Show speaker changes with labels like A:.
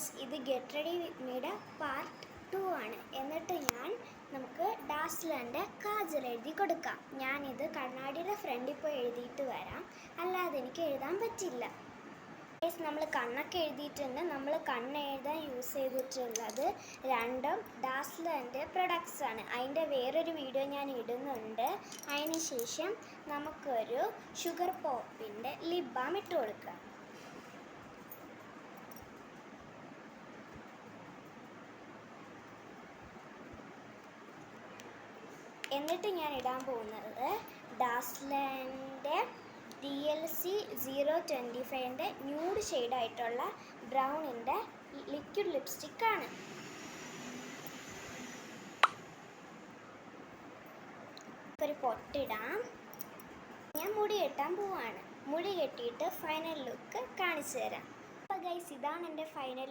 A: Guys, ഇത് get ready with മീയുടെ part 2 ആണ്. എന്നിട്ട് നമുക്ക് ഡാസ്ലറിൻ്റെ കാജൽ എഴുതി കൊടുക്കാം. ഞാനിത് കണ്ണാടിയുടെ ഫ്രണ്ടിൽ പോയി എഴുതിയിട്ട് വരാം, അല്ലാതെ എനിക്ക് എഴുതാൻ പറ്റില്ല. ഗൈസ്, നമ്മൾ കണ്ണൊക്കെ എഴുതിയിട്ടുണ്ട്. നമ്മൾ കണ്ണ് എഴുതാൻ യൂസ് ചെയ്തിട്ടുള്ളത് രണ്ടും ഡാസ്ലറിൻ്റെ പ്രൊഡക്ട്സ് ആണ്. അതിൻ്റെ വേറൊരു വീഡിയോ ഞാൻ ഇടുന്നുണ്ട്. അതിന് ശേഷം നമുക്കൊരു ഷുഗർ പോപ്പിൻ്റെ ലിപ് ബാം ഇട്ട് കൊടുക്കാം. എന്നിട്ട് ഞാൻ ഇടാൻ പോകുന്നത് ഡാസ്ലറിൻ്റെ DLC 025ൻ്റെ ന്യൂഡ് ഷെയ്ഡായിട്ടുള്ള ബ്രൗണിൻ്റെ ലിക്വിഡ് ലിപ്സ്റ്റിക്കാണ്. ഒരു പൊട്ടിടാം. ഞാൻ മുടി കെട്ടാൻ പോവാണ്. മുടി കെട്ടിയിട്ട് ഫൈനൽ ലുക്ക് കാണിച്ചു തരാം. അപ്പോൾ ഗൈസ്, ഇതാണ് എൻ്റെ ഫൈനൽ